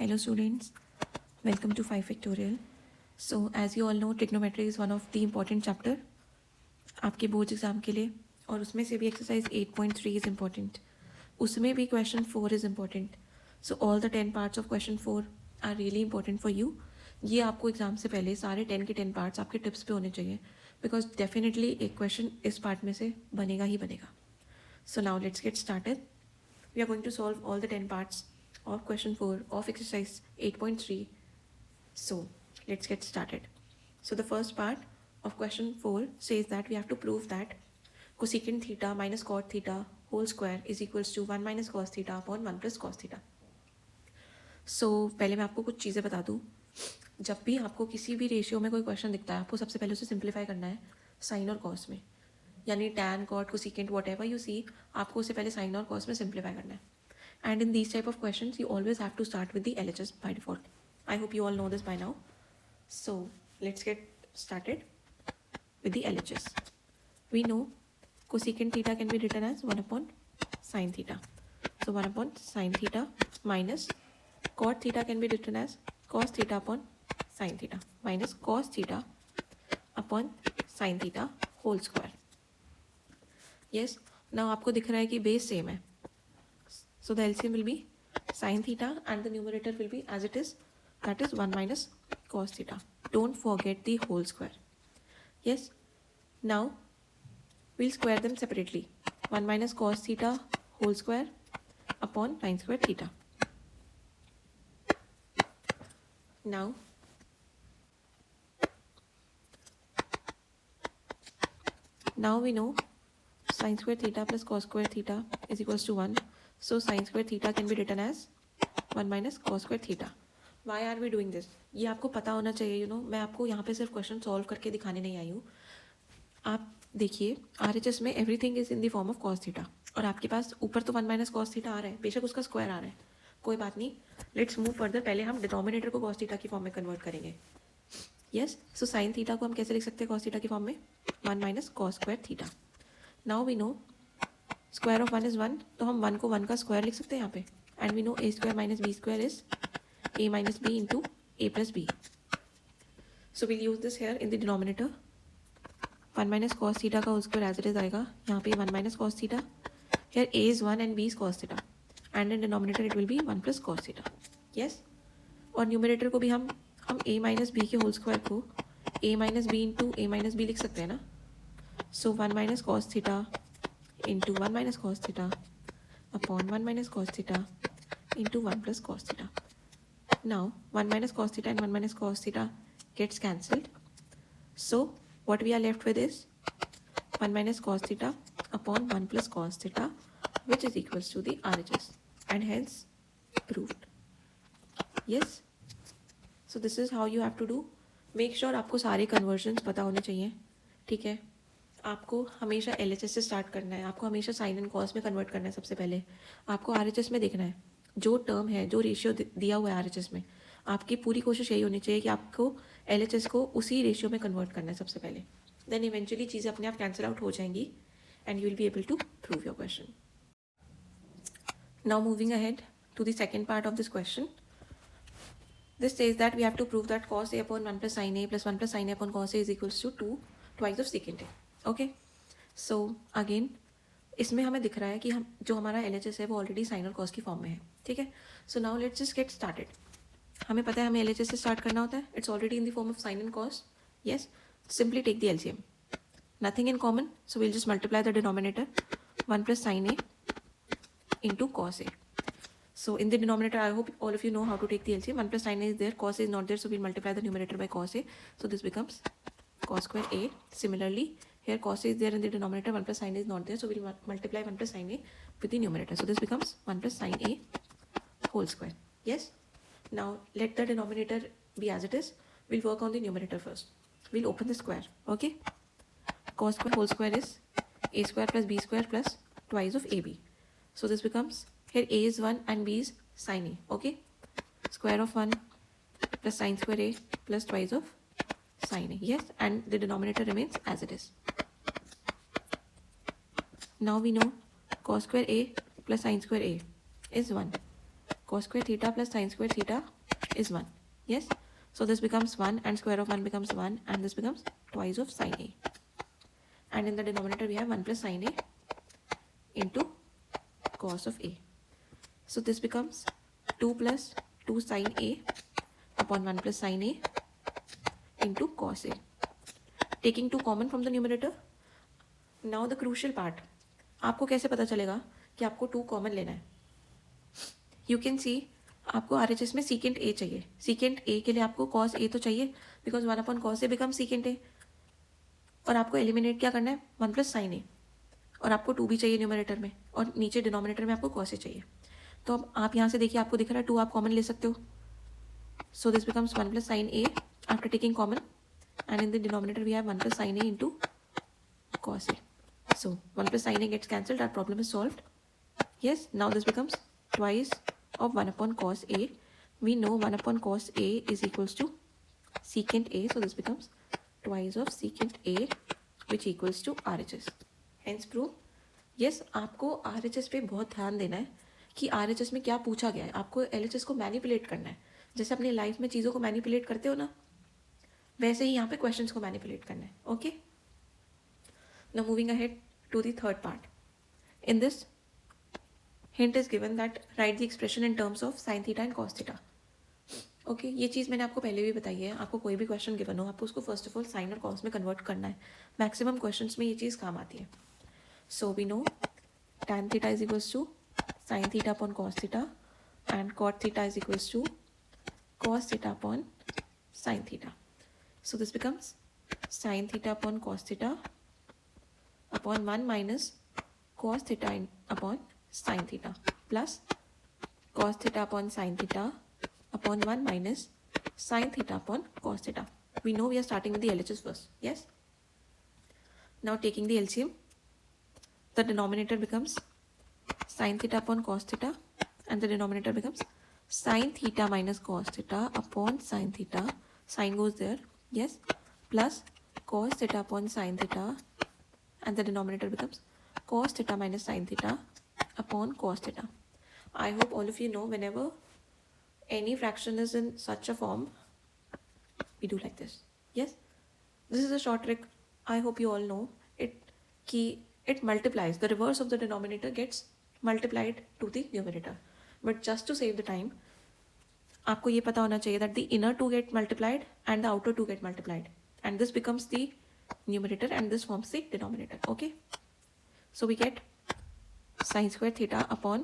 Hello students, welcome to 5 Factorial. So as you all know, trigonometry is one of the important chapter आपके board exam के लिए, और उसमें से भी एक्सरसाइज 8.3 इज इम्पॉर्टेंट, उसमें भी question 4 is important. So all the 10 parts of question 4 are really important for you. ये आपको एग्जाम से पहले सारे 10 के 10 पार्ट्स आपके टिप्स पे होने चाहिए, बिकॉज डेफिनेटली एक क्वेश्चन इस पार्ट में से बनेगा ही बनेगा. So now let's get started. We are going to solve all the 10 parts of question 4 of exercise 8.3. So let's get started. So the first part of question 4 says that we have to prove that cosecant theta minus cot theta whole square is equals to 1 minus cos theta upon 1 plus cos theta. So पहले मैं आपको कुछ चीज़ें बता दूँ. जब भी आपको किसी भी रेशियो में कोई क्वेश्चन दिखता है, आपको सबसे पहले उसे सिंप्लीफाई करना है साइन और कॉस में, यानी tan cot cosecant whatever you see, आपको उससे पहले साइन और कॉस में सिंप्लीफाई करना है. And in these type of question you always have to start with the LHS by default. I hope you all know this by now. So let's get started with the LHS. We know cosecant theta can be written as 1 upon sin theta. So 1 upon sin theta minus cot theta can be written as cos theta upon sin theta minus cos theta upon sin theta whole square. Yes, now आपको दिख रहा है कि base same है. So the LCM will be sin theta and the numerator will be as it is, that is 1 minus cos theta. Don't forget the whole square. Yes, now we'll square them separately. 1 minus cos theta whole square upon sin square theta. Now we know sin square theta plus cos square theta is equals to 1. So sin square theta can be written as 1 minus cos square theta. Why are we doing this? ये आपको पता होना चाहिए. मैं आपको यहाँ पे सिर्फ क्वेश्चन सॉल्व करके दिखाने नहीं आई हूँ. आप देखिए RHS में everything is in the form of cos theta, और आपके पास ऊपर तो 1 माइनस कॉस थीटा आ रहा है, बेशक उसका स्क्वायर आ रहा है, कोई बात नहीं. Let's move further. पहले हम डिनोमिनेटर को कॉस थीटा की फॉर्म में कन्वर्ट करेंगे. यस, सो साइन थीटा को हम कैसे लिख सकते हैं कॉस थीटा की फॉर्म में? 1 minus cos square theta. Now we know square of 1 is 1, तो हम 1 को 1 का स्क्वायर लिख सकते हैं यहाँ पे. And we know a square minus b square is a minus B into a plus b. So will use this here in the denominator. 1 minus cos theta का whole square as it is आएगा यहाँ पे 1 minus cos theta. Here a is 1 and b is cos theta, and in denominator it will be 1 plus cos theta. Yes, और numerator को भी हम a minus B के whole square को a minus B into a minus B लिख सकते हैं ना. सो 1 minus cos theta into 1 minus cos theta upon 1 minus cos theta into 1 plus cos theta. Now 1 minus cos theta and 1 minus cos theta gets cancelled. So what we are left with is 1 minus cos theta upon 1 plus cos theta, which is equals to the RHS, and hence proved. Yes, so this is how you have to do. Make sure आपको सारे conversions पता होने चाहिए. ठीक है, आपको हमेशा LHS से स्टार्ट करना है, आपको हमेशा साइन एंड कॉस में कन्वर्ट करना है. सबसे पहले आपको RHS में देखना है जो टर्म है, जो रेशियो दिया हुआ है RHS में. आपकी पूरी कोशिश यही होनी चाहिए कि आपको LHS को उसी रेशियो में कन्वर्ट करना है सबसे पहले. देन इवेंचुअली चीज़ें अपने आप कैंसिल आउट हो जाएंगी and you will be able to prove your question. Now moving ahead to the second part of this question. This says that we have to prove that cos a upon 1 plus sin a plus 1 plus sin a upon cos a is equals to 2 twice of secant a. Okay, so again इसमें हमें दिख रहा है कि हम जो हमारा LHS है वो ऑलरेडी साइन और कॉस की फॉर्म में है. ठीक है, so now let's just get started. हमें पता है हमें LHS से स्टार्ट करना होता है. It's already in the form of sine and cos. Yes, simply take the LCM. Nothing in common, so will just multiply the denominator 1 plus sin a into cos a. So in the denominator, I hope all of you know how to take the LCM. 1 plus sin a is there, cos a is not there, so we'll multiply the numerator by cos a. So this becomes cos square a. Similarly, here cos a is there in the denominator, 1 plus sin a is not there, so we'll multiply 1 plus sin a with the numerator. So this becomes 1 plus sin a whole square. Yes, now let the denominator be as it is. We'll work on the numerator first. We'll open the square. Okay, cos square whole square is a square plus b square plus twice of ab. So this becomes, here a is 1 and b is sin a. Okay, square of 1 plus sin square a plus twice of sin a. Yes, and the denominator remains as it is. Now we know cos square a plus sin square a is 1. cos square theta plus sin square theta is 1. Yes, so this becomes 1 and square of 1 becomes 1 and this becomes twice of sin A, and in the denominator we have 1 plus sin A into cos of A. So this becomes 2 plus 2 sin A upon 1 plus sin A into cos A. Taking 2 common from the numerator. Now the crucial part, आपको कैसे पता चलेगा कि आपको 2 common लेना है? You can see आपको RHS में सीकेंट ए चाहिए. सीकेंट ए के लिए आपको कॉस ए तो चाहिए because 1 upon cos A become secant A, और आपको एलिमिनेट क्या करना है 1 प्लस साइन ए, और आपको 2 भी चाहिए न्यूमरेटर में और नीचे डिनोमिनेटर में आपको कॉस ए चाहिए. तो अब आप यहाँ से देखिए आपको दिख रहा है 2 आप कॉमन ले सकते हो. सो this becomes 1 plus sine A after taking common and in the denominator we have 1 plus sin A into cos A. So 1 plus sin A gets cancelled, our problem is solved. Yes, now this becomes twice of 1 upon cos A. We know 1 upon cos A is equals to secant A, so this becomes twice of secant A which equals to RHS. Hence prove. Yes, आपको RHS पे बहुत ध्यान देना है कि RHS में क्या पूछा गया है. आपको LHS को मैनिपुलेट करना है. जैसे अपने लाइफ में चीज़ों को मैनिपुलेट करते हो ना, वैसे ही यहाँ पे क्वेश्चंस को मैनिपुलेट करना है. Okay, now moving ahead to the third part. In this hint is given that right the expression in terms of sine theta and cos theta. Okay, ये चीज़ मैंने आपको पहले भी बताई है. आपको कोई भी क्वेश्चन गिवन हो आपको उसको फर्स्ट ऑफ ऑल साइन और कॉस में कन्वर्ट करना है. मैक्सिमम क्वेश्चंस में ये चीज़ काम आती है. So we know tan theta is equals to sine theta upon cos theta and cot theta is equals to cos theta upon sine theta. So this becomes sin theta upon cos theta upon 1 minus cos theta upon sin theta plus cos theta upon sin theta upon 1 minus sin theta upon cos theta. We know we are starting with the LHS first. Yes. Now taking the LCM, the denominator becomes sin theta upon cos theta and the denominator becomes sin theta minus cos theta upon sin theta. Sin goes there. Yes, plus cos theta upon sin theta and the denominator becomes cos theta minus sin theta upon cos theta. I hope all of you know whenever any fraction is in such a form, we do like this. Yes, this is a short trick. I hope you all know it. It multiplies. The reverse of the denominator gets multiplied to the numerator. But just to save the time, आपको ये पता होना चाहिए that the inner two get multiplied and the outer two get multiplied and this becomes the numerator and this forms the denominator. Okay, so we get sin square theta upon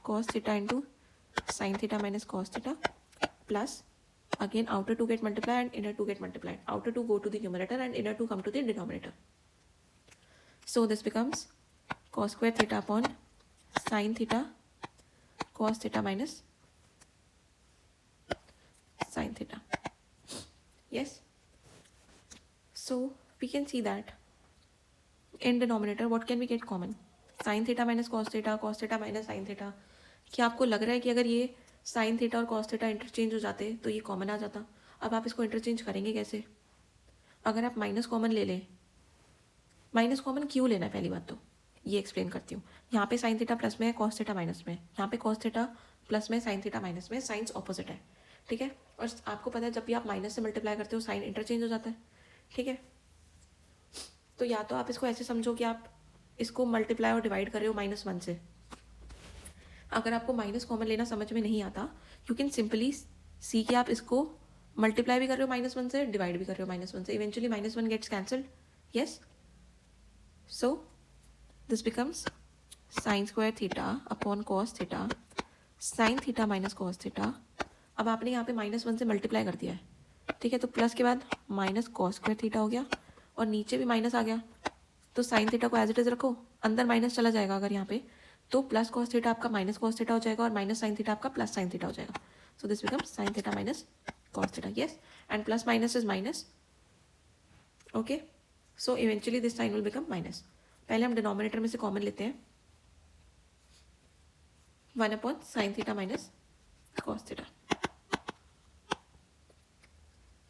cos theta into sin theta minus cos theta plus again outer two get multiplied and inner two get multiplied. Outer two go to the numerator and inner two come to the denominator. So this becomes cos square theta upon sin theta cos theta minus sin theta. Yes, so we can see that in denominator what can we get common? sin theta minus cos theta minus sin theta. क्या आपको लग रहा है कि अगर ये sin theta और cos theta interchange हो जाते तो ये कॉमन आ जाता? अब आप इसको इंटरचेंज करेंगे कैसे? अगर आप माइनस कॉमन ले लें, माइनस कॉमन क्यों लेना है पहली बात तो ये एक्सप्लेन करती हूँ. यहाँ पे sin theta प्लस में है, cos theta माइनस में, यहाँ पे cos theta प्लस में, sin theta माइनस में, साइंस ऑपोजिट है. ठीक है, और आपको पता है जब भी आप माइनस से मल्टीप्लाई करते हो साइन इंटरचेंज हो जाता है. ठीक है, तो या तो आप इसको ऐसे समझो कि आप इसको मल्टीप्लाई और डिवाइड कर रहे हो -1 से. अगर आपको माइनस कॉमन लेना समझ में नहीं आता, यू कैन सिंपली सी कि आप इसको मल्टीप्लाई भी कर रहे हो -1 से, डिवाइड भी कर रहे हो -1 से. Eventually -1 gets cancelled. Yes, so this becomes sine square theta upon cos theta sine theta minus cos theta. अब आपने यहाँ पे -1 से मल्टीप्लाई कर दिया है. ठीक है, तो प्लस के बाद माइनस कॉस स्क्वायर थीटा हो गया और नीचे भी माइनस आ गया तो साइन थीटा को एज इट इज रखो, अंदर माइनस चला जाएगा अगर यहाँ पे, तो प्लस कॉस थीटा आपका माइनस कॉस थीटा हो जाएगा और माइनस साइन थीटा आपका प्लस साइन थीटा हो जाएगा. So this becomes sine theta minus cos theta. Yes, and plus minus is minus. Okay, so eventually this sine will become minus. पहले हम denominator में से कॉमन लेते हैं, 1 upon sine theta minus cos theta.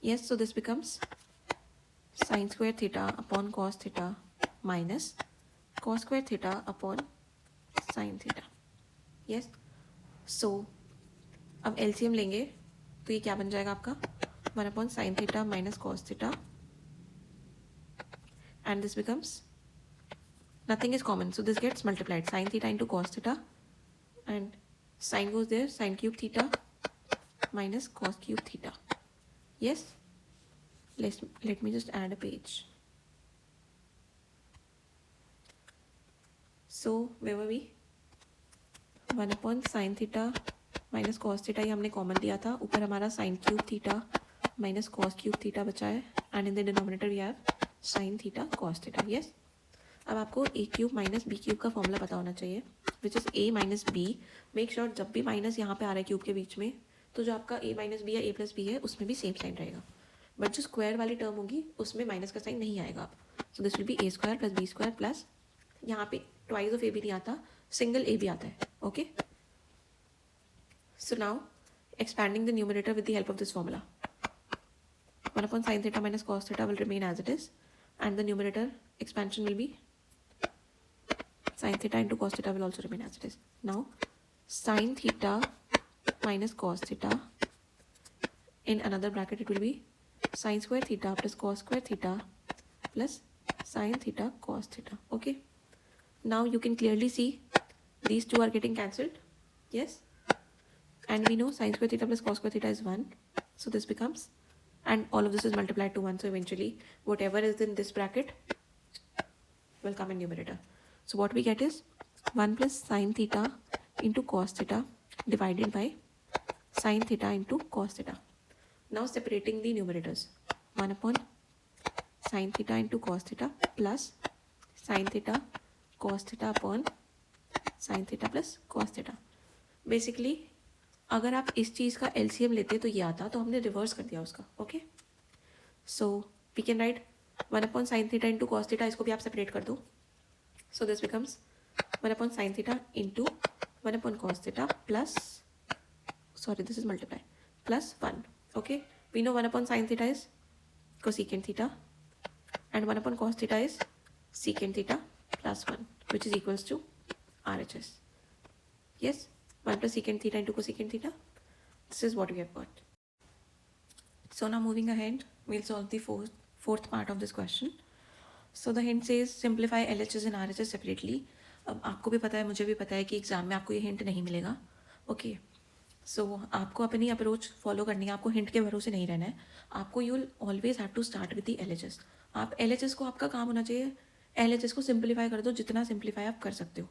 Yes, so this becomes sin square theta upon cos theta minus cos square theta upon sin theta. Yes, so अब LCM लेंगे तो ये क्या बन जाएगा आपका 1 upon sine theta minus cos theta, and this becomes nothing is common, so this gets multiplied, sin theta into cos theta, and sin goes there, sin cube theta minus cos cube theta. Yes, let me just add a page. So where were we? 1 upon sin theta minus cos theta, ये हमने common लिया था, ऊपर हमारा sin cube theta minus cos cube theta बचा है, and in the denominator we have sin theta cos theta. Yes, अब आपको a cube minus B cube का फॉर्मूला पता होना चाहिए, which is a minus B. Make sure जब भी माइनस यहाँ पे आ रहा है क्यूब के बीच में, तो जो आपका a माइनस बी या a प्लस बी है उसमें भी सेम साइन रहेगा, बट जो स्क्वायर वाली टर्म होगी उसमें माइनस का साइन नहीं आएगा. So this will be a square plus B square plus, यहाँ पे ट्वाइस ऑफ a भी नहीं आता, सिंगल a भी आता है. Okay, so now expanding the numerator with the help of this formula, 1 upon sin theta minus cos theta will remain as it is, and the numerator expansion will be sin theta into cos theta will also remain as it is. Now sin theta minus cos theta, in another bracket it will be sin square theta plus cos square theta plus sin theta cos theta. Okay, now you can clearly see these two are getting cancelled. Yes, and we know sin square theta plus cos square theta is 1, so this becomes, and all of this is multiplied to 1, so eventually whatever is in this bracket will come in numerator. So what we get is 1 plus sin theta into cos theta divided by sin theta into cos theta. Now separating the numerators, 1 upon sin theta into cos theta plus sin theta cos theta upon sin theta plus cos theta. Basically अगर आप इस चीज़ का LCM लेते तो ये आता, तो हमने रिवर्स कर दिया उसका. Okay, so we can write 1 upon sine theta into cos theta, इसको भी आप सेपरेट कर दो. So this becomes 1 upon sin theta into 1 upon cos theta plus, sorry this is multiply, plus 1. Okay, we know 1 upon sin theta is cosecant theta and 1 upon cos theta is secant theta plus 1, which is equals to RHS. Yes, 1 plus secant theta into cosecant theta, this is what we have got. So now moving ahead, we'll solve the fourth part of this question. So the hint says simplify LHS and RHS separately. अब आपको भी पता है, मुझे भी पता है कि एग्जाम में आपको ये हिंट नहीं मिलेगा. ओके, सो आपको अपनी अप्रोच फॉलो करनी है, आपको हिंट के भरोसे नहीं रहना है. आपको you will always have to start with the LHS. आप LHS को, आपका काम होना चाहिए LHS को सिंप्लीफाई कर दो, जितना सिंप्लीफाई आप कर सकते हो.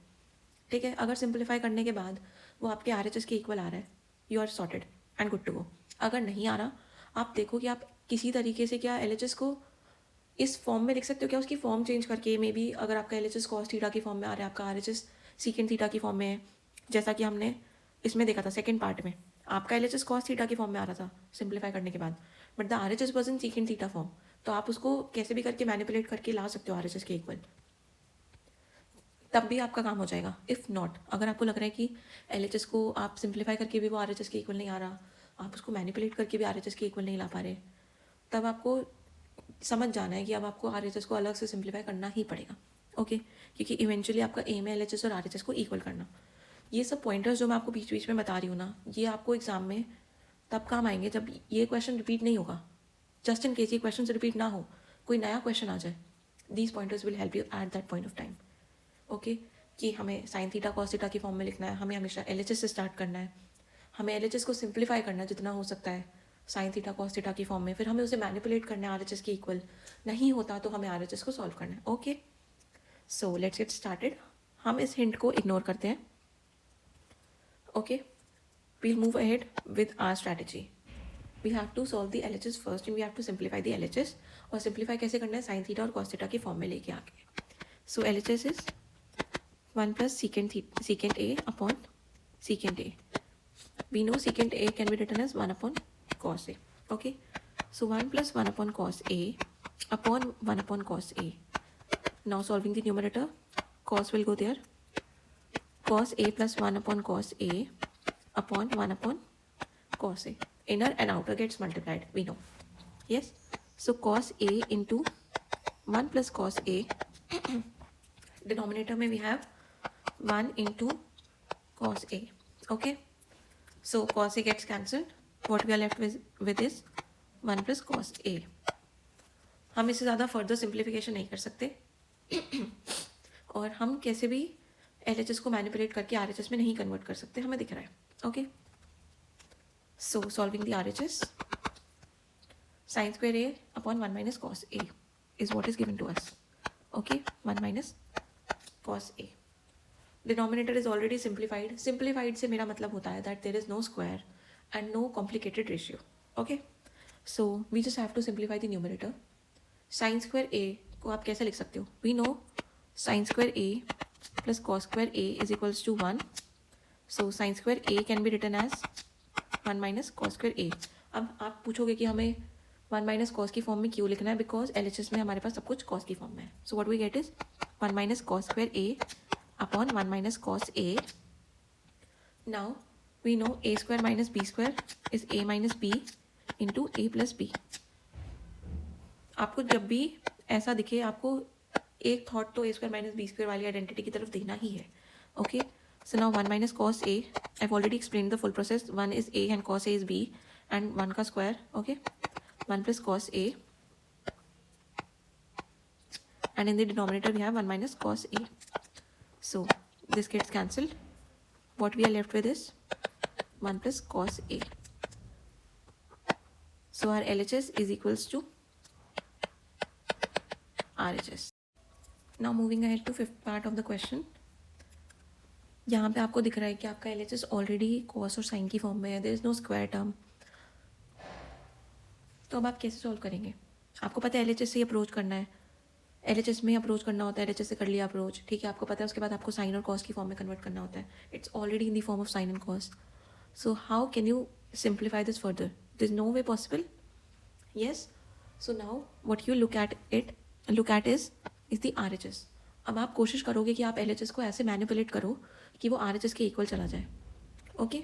ठीक है, अगर सिंप्लीफाई करने के बाद वो आपके RHS के इक्वल आ रहा है, you are sorted and good to go. अगर नहीं आ रहा, आप देखो कि आप किसी तरीके से क्या LHS को इस फॉर्म में लिख सकते हो, क्या उसकी फॉर्म चेंज करके. मे बी अगर आपका LHS कॉस थीटा की फॉर्म में आ रहा है, आपका RHS सीकेंट थीटा की फॉर्म में है, जैसा कि हमने इसमें देखा था सेकंड पार्ट में, आपका LHS कॉस थीटा की फॉर्म में आ रहा था सिंप्लीफाई करने के बाद, but the RHS was in secant theta form. तो आप उसको कैसे भी करके मैनिपुलेट करके ला सकते हो RHS के इक्वल, तब भी आपका काम हो जाएगा. इफ़ नॉट, अगर आपको लग रहा है कि LHS को आप सिंप्लीफाई करके भी वो RHS के इक्वल नहीं आ रहा, आप उसको मैनिपुलेट करके भी RHS के इक्वल नहीं ला पा रहे, तब आपको समझ जाना है कि अब आपको RHS को अलग से सिंप्लीफाई करना ही पड़ेगा. ओके, क्योंकि इवेंचुअली आपका एम है LHS और RHS को इक्वल करना. ये सब पॉइंटर्स जो मैं आपको बीच बीच में बता रही हूँ ना, ये आपको एग्जाम में तब काम आएंगे जब ये क्वेश्चन रिपीट नहीं होगा. जस्ट इन केस ये क्वेश्चन रिपीट ना हो, कोई नया क्वेश्चन आ जाए, these pointers will help you at that point of time. Okay, कि हमें साइन थीटा कॉस थीटा की फॉर्म में लिखना है, हमें हमेशा LHS से स्टार्ट करना है, हमें LHS को सिंप्लीफाई करना है जितना हो सकता है साइन थीटा कॉस थीटा की फॉर्म में, फिर हमें उसे मैनिपुलेट करना है RHS के इक्वल. नहीं होता तो हमें RHS को सॉल्व करना है. Okay, so let's get started. हम इस हिंट को इग्नोर करते हैं. Okay, we'll move ahead with our strategy. We have to solve the LHS first and we have to simplify the LHS. और सिंप्लीफाई कैसे करना है, साइन थीटा और कॉस थीटा की फॉर्म में लेके आके. So LHS is 1 plus secant A upon secant A. We know secant A can be written as 1 upon cos A. Okay, so 1 plus 1 upon cos A upon 1 upon cos A. Now solving the numerator, cos will go there, cos A plus 1 upon cos A upon 1 upon cos A. Inner and outer gets multiplied, we know. Yes, so cos A into 1 plus cos A, denominator में we have 1 into cos A. Okay, So cos A gets cancelled. What we are left with is 1 plus cos A. हम इससे ज़्यादा further simplification नहीं कर सकते और हम कैसे भी LHS को मैनिपुलेट करके RHS में नहीं कन्वर्ट कर सकते, हमें दिख रहा है. Okay, so solving the RHS, sin square A upon 1 minus cos A is what is given to us. Okay, 1 minus cos A. Denominator is already simplified. Simplified से मेरा मतलब होता है that there is no square and no complicated ratio. Okay, so we just have to simplify the numerator. Sin square A को आप कैसे लिख सकते हो? We know sin square A plus cos square A is equals to 1. So sin square A can be written as 1 minus cos square A. अब आप पूछोगे कि हमें 1 minus cos की फॉर्म में क्यों लिखना है? बिकॉज LHS में हमारे पास सब कुछ cos की फॉर्म में है. So what we get is 1 minus cos square A upon 1 minus cos A. Now we know A square minus B square is A minus B into A plus B. आपको जब भी ऐसा दिखे आपको एक थॉट तो A square minus B square वाली identity की तरफ देना ही है. Okay, so now 1 minus cos A, I've already explained the full process. 1 is A and cos A is B and 1 का square. Okay, 1 plus cos A and in the denominator we have 1 minus cos A. So this gets cancelled. What we are left with is 1 plus cos A. So our LHS is equals to RHS. Now moving ahead to fifth part of the question. यहाँ पे आपको दिख रहा है कि आपका LHS already cos और sin की फॉर्म में है. There is no square term. तो अब आप कैसे सॉल्व करेंगे? आपको पता है LHS से ही अप्रोच करना है. LHS में अप्रोच करना होता है. LHS से कर लिया अप्रोच, ठीक है, आपको पता है. उसके बाद आपको साइन और कॉस की फॉर्म में कन्वर्ट करना होता है. It's already in the form of sine and cos. So how can you simplify this further? There is no way possible. Yes, so now what you look at is the RHS. अब आप कोशिश करोगे कि आप LHS को ऐसे manipulate करो कि वो RHS के इक्वल चला जाए. Okay,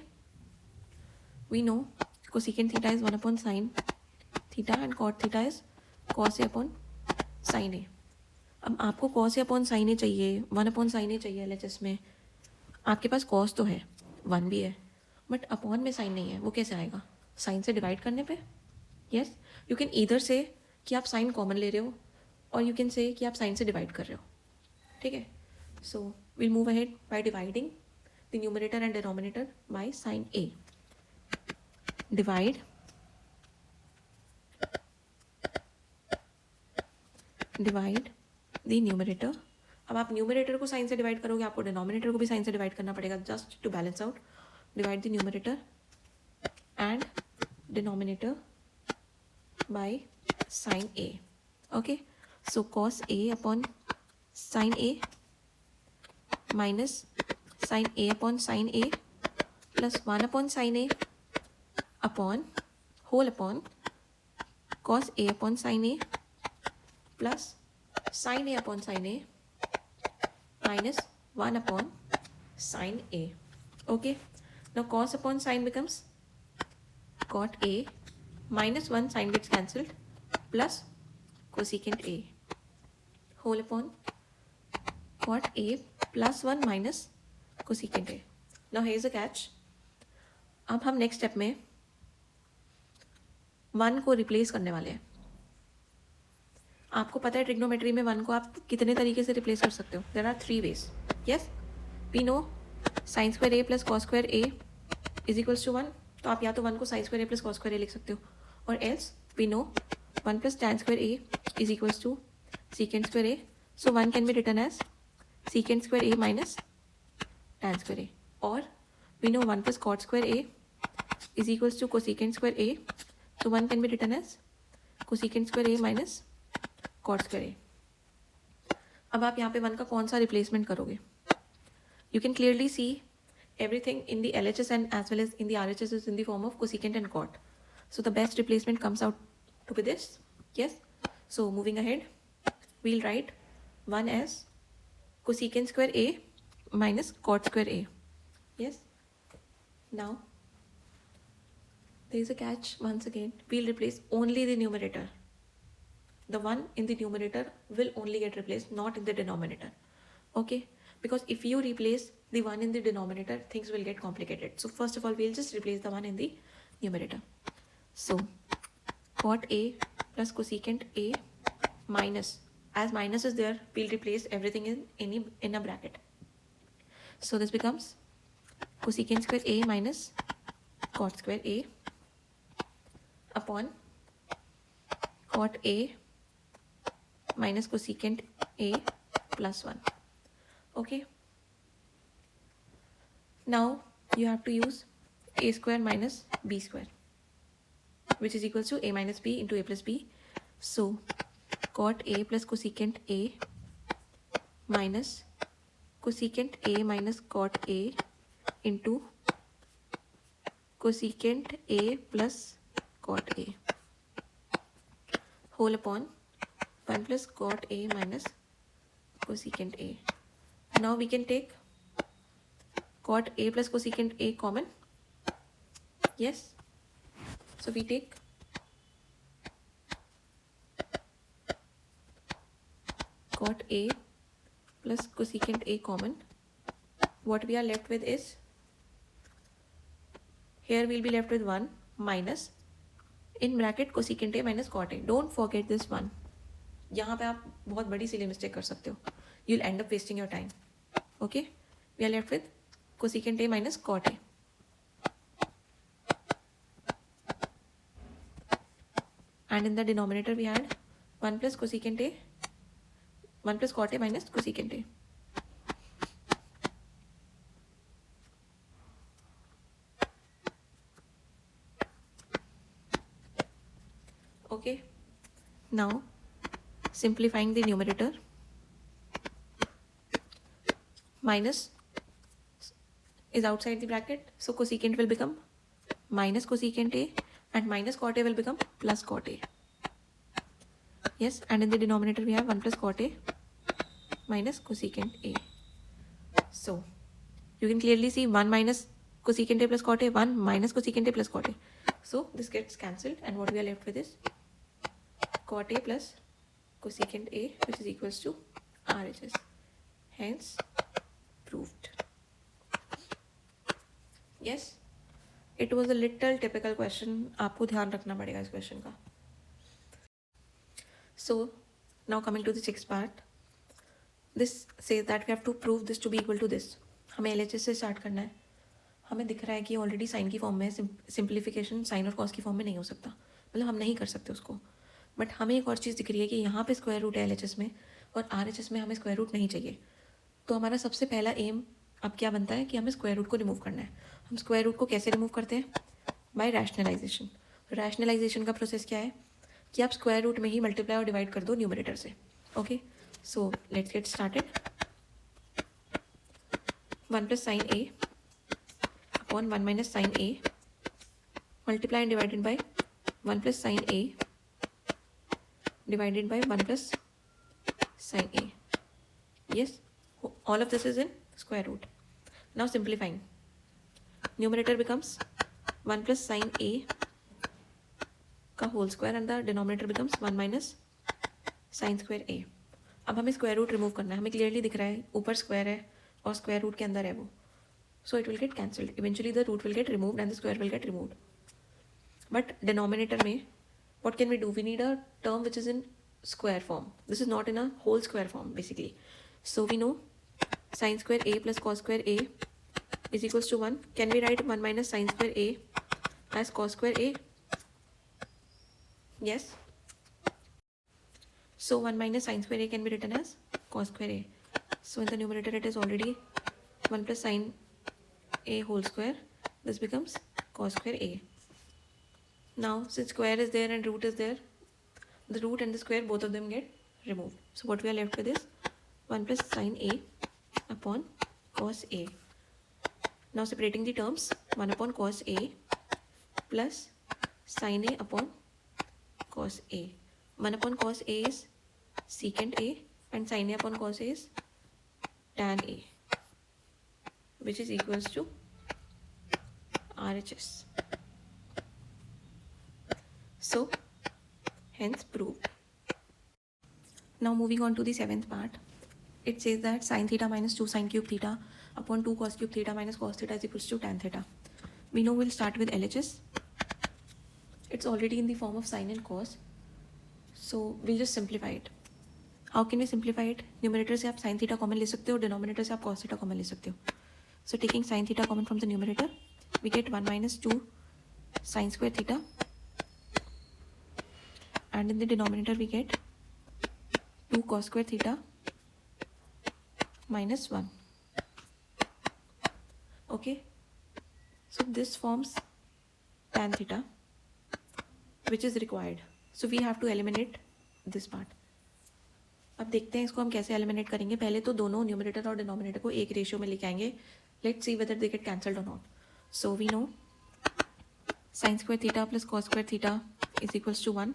we know cosecant theta is 1 upon sine theta and cot theta is cos A upon sine A. अब आपको cos A upon sine A चाहिए, 1 अपॉन साइन ए चाहिए LHS में. आपके पास कॉस तो है, 1 भी है, बट अपॉन में साइन नहीं है. वो कैसे आएगा? साइन से डिवाइड करने पे. यस, यू कैन ईदर से कि आप साइन कॉमन ले रहे हो और यू कैन से कि आप साइन से डिवाइड कर रहे हो. ठीक है, so will move ahead by dividing the numerator and denominator by sine A. Divide the numerator. अब आप न्यूमरेटर को साइन से डिवाइड करोगे, आपको डिनोमिनेटर को भी साइन से डिवाइड करना पड़ेगा just to balance out. Divide the numerator and denominator by sine A. Okay, so cos A upon sine A minus sine A upon sine A plus 1 upon sine A upon whole upon cos A upon sine A plus sine A upon sine A minus 1 upon sin A. Okay, now cos upon sin becomes cot A minus 1, sin gets cancelled, plus cosecant A whole upon cot A plus 1 minus cosecant A. Now here is a catch. अब हम next step में 1 को replace करने वाले हैं. आपको पता है ट्रिग्नोमेट्री में 1 को आप कितने तरीके से रिप्लेस कर सकते हो. There are 3 ways. Yes, we know sine square A plus cos square A is equals to 1. तो आप या तो 1 को sine square A plus cos square A लिख सकते हो, और else we know 1 plus tan square A is equals to secant square A. So 1 can be written as secant square A minus tan square A, और we know 1 plus cot square A is equals to cosecant square A. So 1 can be written as cosecant square A minus cot square A. अब आप यहाँ पे 1 का कौन सा replacement करोगे? You can clearly see everything in the LHS and as well as in the RHS is in the form of cosecant and cot. So the best replacement comes out to be this. Yes, so moving ahead we'll write 1 as cosecant square A minus cot square A. Yes, now there is a catch. Once again we'll replace only the numerator. The 1 in the numerator will only get replaced, not in the denominator. Okay, because if you replace the 1 in the denominator, things will get complicated. So first of all, we'll just replace the 1 in the numerator. So cot A plus cosecant A minus, as minus is there, we'll replace everything in a bracket. So this becomes cosecant square A minus cot square A upon cot A minus cosecant A plus 1. Okay. Now you have to use A square minus B square, which is equals to A minus B into A plus B. So cot A plus cosecant A minus cosecant A minus cot A into cosecant A plus cot A whole upon 1 plus cot A minus cosecant A. Now we can take cot A plus cosecant A common. Yes. So we take cot A plus cosecant A common. What we are left with is, here we'll be left with 1 minus in bracket cosecant A minus cot A. Don't forget this one. यहाँ पे आप बहुत बड़ी silly mistake कर सकते हो. You'll end up wasting your time. Okay? We are left with cosecant A minus cot A. And in the denominator we had 1 plus cosecant A, 1 plus cot A minus cosecant A. Okay. Now simplifying the numerator, minus is outside the bracket, so cosecant will become minus cosecant A and minus cot A will become plus cot A. Yes, and in the denominator we have 1 plus cot A minus cosecant A. So you can clearly see 1 minus cosecant A plus cot A, 1 minus cosecant A plus cot A. So this gets cancelled, and what we are left with is cot A plus cosecant A, which is equals to RHS. Hence proved. Yes, it was a little typical question. आपको ध्यान रखना पड़ेगा इस question का. So now coming to the sixth part. This says that we have to prove this to be equal to this. हमें LHS से start करना है. हमें दिख रहा है कि ऑलरेडी साइन की फॉर्म में, सिंप्लीफिकेशन साइन और कॉस की फॉर्म में नहीं हो सकता, मतलब हम नहीं कर सकते उसको. बट हमें एक और चीज़ दिख रही है कि यहाँ पे स्क्वायर रूट है LHS में, और RHS में हमें स्क्वायर रूट नहीं चाहिए. तो हमारा सबसे पहला एम अब क्या बनता है कि हमें स्क्वायर रूट को रिमूव करना है. हम स्क्वायर रूट को कैसे रिमूव करते हैं? By rationalisation. रैशनलाइजेशन का प्रोसेस क्या है कि आप स्क्वायर रूट में ही मल्टीप्लाई और डिवाइड कर दो न्यूमरेटर से. Okay, so let's get started. 1 plus sin A upon 1 minus sin A multiply and divided by 1 plus sin A divided by 1 plus sin A. Yes, all of this is in square root. Now simplifying, numerator becomes 1 plus sin A का whole square and the denominator becomes 1 minus sine square A. अब हमें square root remove करना है. हमें clearly दिख रहा है ऊपर स्क्वायर है और स्क्वायर रूट के अंदर है वो, so it will get cancelled. Eventually the root will get removed and the square will get removed. But denominator में what can we do? We need a term which is in square form. This is not in a whole square form basically. So we know sin square A plus cos square A is equals to 1. Can we write 1 minus sin square A as cos square A? Yes. So 1 minus sin square A can be written as cos square A. So in the numerator it is already 1 plus sin A whole square. This becomes cos square A. Now since square is there and root is there, the root and the square, both of them get removed. So what we are left with is 1 plus sin A upon cos A. Now separating the terms, 1 upon cos A plus sin A upon cos A. 1 upon cos A is secant A and sin A upon cos A is tan A, which is equals to RHS. So hence proved. Now moving on to the seventh part. it says that sin theta minus 2 sin cube theta upon 2 cos cube theta minus cos theta is equals to tan theta. We know we'll start with LHS. It's already in the form of sin and cos, so we'll just simplify it. How can we simplify it? Numerator से आप sin theta common ले सकते हो, denominator से आप cos theta common ले सकते हो. So taking sin theta common from the numerator, we get 1 minus 2 sin square theta, and in the denominator we get 2 cos square theta minus 1. Okay, so this forms tan theta, which is required. So we have to eliminate this part. अब देखते हैं इसको हम कैसे eliminate करेंगे. पहले तो दोनों न्यूमरेटर और डिनोमिनेटर को एक रेशियो में लेके आएंगे. Let's see whether they get cancelled और not. So we know sin square theta plus cos square theta is equals to 1.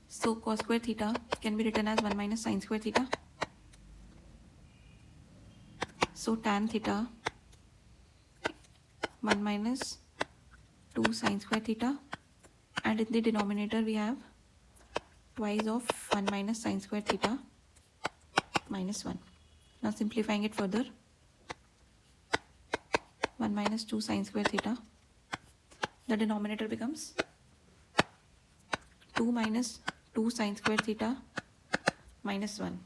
So cos square theta can be written as 1 minus sin square theta. So tan theta 1 minus 2 sin square theta, and in the denominator we have twice of 1 minus sin square theta minus 1. Now simplifying it further, 1 minus 2 sin square theta, the denominator becomes 2 minus 2 sin square theta minus 1,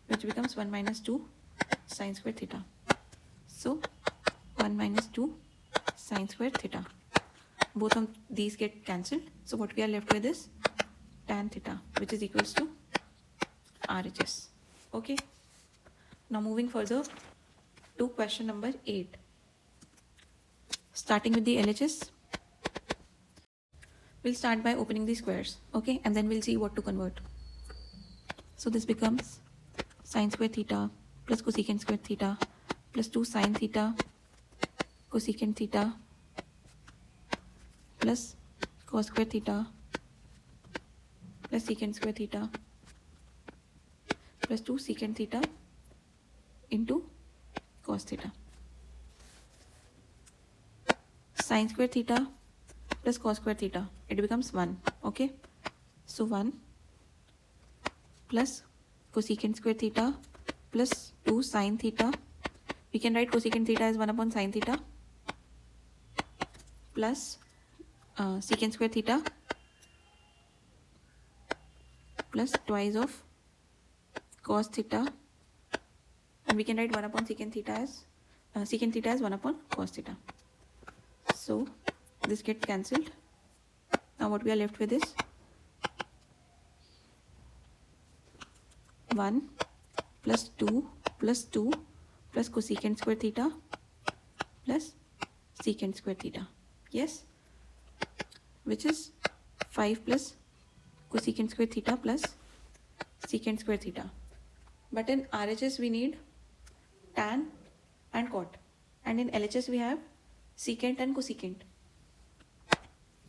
which becomes 1 minus 2 sin square theta. So 1 minus 2 sin square theta. Both of these get cancelled. So what we are left with is tan theta, which is equals to RHS. Okay. Now moving further to question number 8. Starting with the LHS, we'll start by opening the squares. Okay, and then we'll see what to convert. So this becomes sin square theta plus cosecant square theta plus 2 sin theta cosecant theta plus cos square theta plus secant square theta plus 2 secant theta into cos theta. Sin square theta plus cos square theta, it becomes 1. Okay, so 1 plus cosecant square theta plus 2 sin theta. We can write cosecant theta as 1 upon sin theta plus secant square theta plus twice of cos theta, and we can write 1 upon secant theta as 1 upon cos theta. So this gets cancelled. Now what we are left with is 1 plus 2 plus 2 plus cosecant square theta plus secant square theta. Yes, which is 5 plus cosecant square theta plus secant square theta. But in RHS we need tan and cot, and in LHS we have secant and cosecant.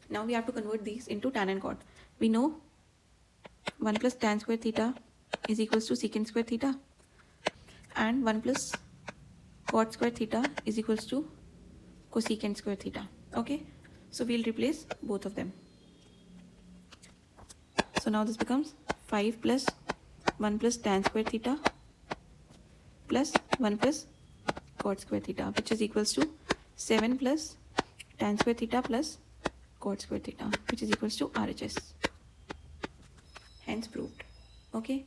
Now we have to convert these into tan and cot. We know 1 plus tan square theta is equals to secant square theta, and 1 plus cot square theta is equals to cosecant square theta. Okay, so we'll replace both of them. So now this becomes 5 plus 1 plus tan square theta plus 1 plus cot square theta, which is equals to 7 plus tan square theta plus cot square theta, which is equals to RHS. Hence proved. Okay,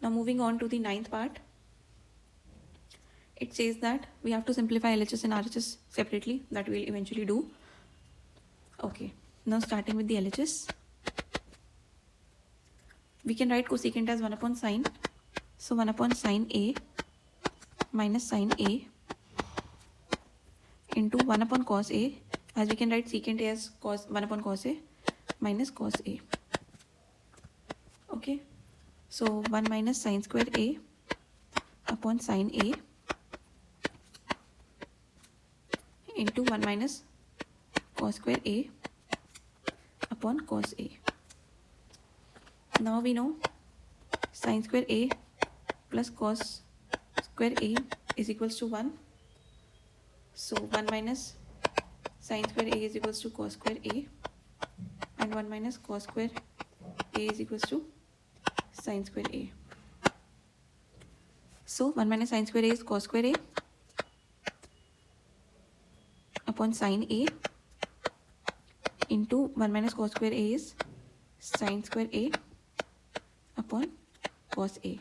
now moving on to the 9th part. It says that we have to simplify LHS and RHS separately. That we'll eventually do. Okay, now starting with the LHS, we can write cosecant as 1 upon sine. So 1 upon sine A minus sine A into 1 upon cos A, as we can write secant A as cos 1 upon cos A minus cos A. Okay, so 1 minus sine square A upon sine A into 1 minus cos square A upon cos A. Now we know sine square A plus cos square A is equals to 1. So 1 minus sine square A is equals to cos square A, and 1 minus cos square A is equals to sine square A. So 1 minus sin square a is cos square a upon sin a into 1 minus cos square a is sin square a upon cos a.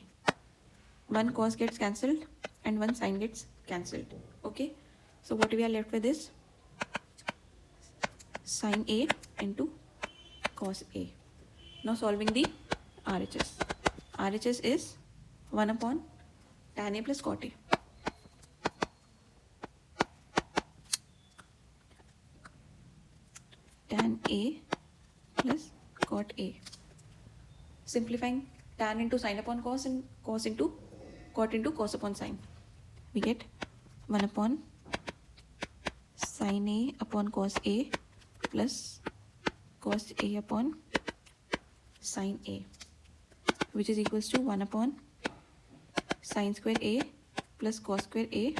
One cos gets cancelled and one sin gets cancelled. Okay, so what we are left with is sin a into cos a. Now solving the RHS. RHS is 1 upon tan a plus cot a. Tan a plus cot a. Simplifying tan into sin upon cos and cos into cot into cos upon sin. We get 1 upon sin a upon cos a plus cos a upon sin a, which is equals to 1 upon sin square a plus cos square a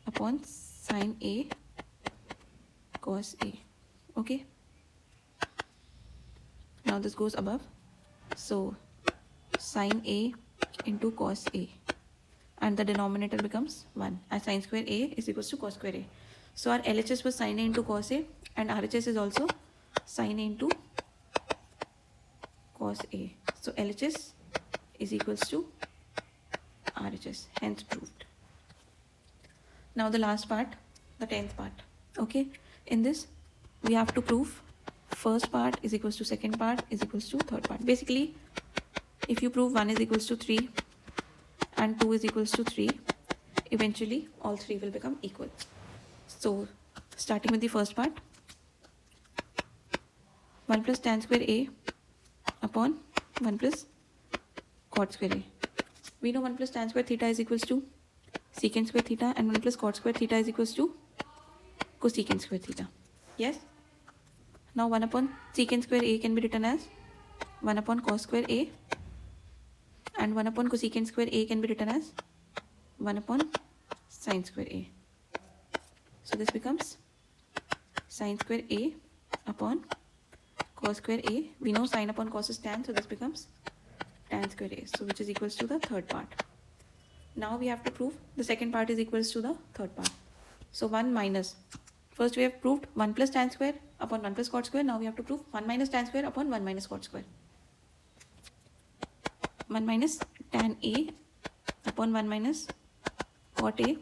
upon sin a cos a. Okay, now this goes above, so sin a into cos a, and the denominator becomes 1 as sin square a is equals to cos square a. So our LHS was sin a into cos a and RHS is also sin a into cos a. So LHS is equals to RHS, hence proved. Now the last part, the 10th part. Okay, in this we have to prove first part is equals to second part is equals to third part. Basically, if you prove 1 is equals to 3 and 2 is equals to 3, eventually all three will become equal. So starting with the first part, 1 plus tan square a upon 1 plus cot square a. We know 1 plus tan square theta is equals to secant square theta and 1 plus cot square theta is equals to cosecant square theta. Yes? Now 1 upon secant square a can be written as 1 upon cos square a and 1 upon cosecant square a can be written as 1 upon sin square a. So this becomes sin square a upon cos square a. We know sin upon cos is tan, so this becomes tan square a, so which is equals to the third part. Now we have to prove the second part is equals to the third part. So 1 minus, first we have proved 1 plus tan square upon 1 plus cot square. Now we have to prove 1 minus tan square upon 1 minus cot square. 1 minus tan a upon 1 minus cot a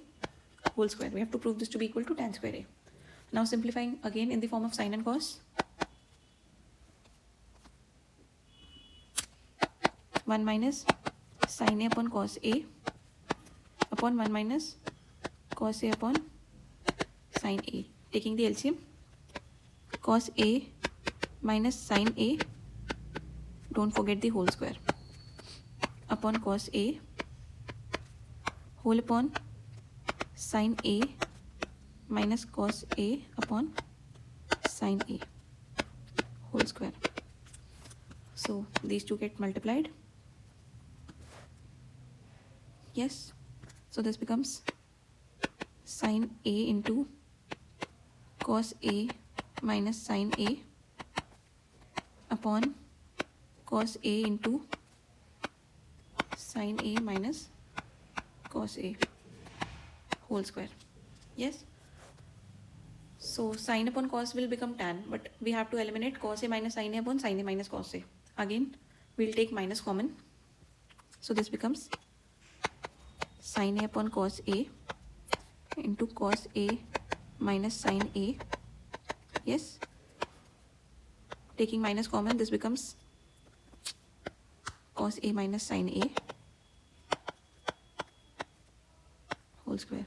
whole square. We have to prove this to be equal to tan square a. Now simplifying again in the form of sin and cos. 1 minus sin a upon cos a upon 1 minus cos a upon sin a. Taking the LCM, cos a minus sin a, don't forget the whole square, upon cos a whole upon sin a minus cos a upon sin a whole square. So these two get multiplied. Yes, so this becomes sin a into cos a minus sin a upon cos a into sin a minus cos a whole square. Yes, so sin upon cos will become tan, but we have to eliminate cos a minus sin a upon sin a minus cos a. Again we'll take minus common, so this becomes sin a upon cos a into cos a minus sin a. Yes, taking minus common, this becomes cos a minus sin a whole square.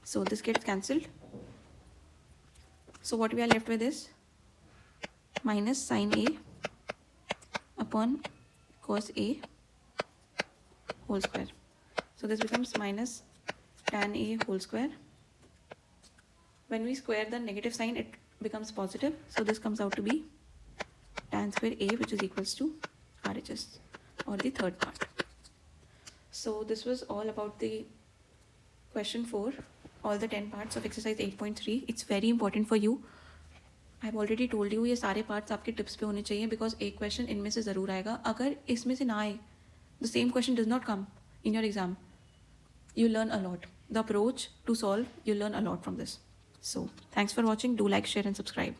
So this gets cancelled. So what we are left with is minus sin a upon cos a whole square. So this becomes minus tan a whole square. When we square the negative sign, it becomes positive. So this comes out to be tan square a, which is equals to RHS, or the third part. So this was all about the question 4, all the 10 parts of exercise 8.3. It's very important for you. I have already told you ये सारे parts आपके tips पे होने चाहिए, because एक question इनमें से ज़रूर आएगा. अगर इसमें से ना आए, the same question does not come, in your exam, you learn a lot. The approach to solve, you learn a lot from this. So thanks for watching. Do like, share and subscribe.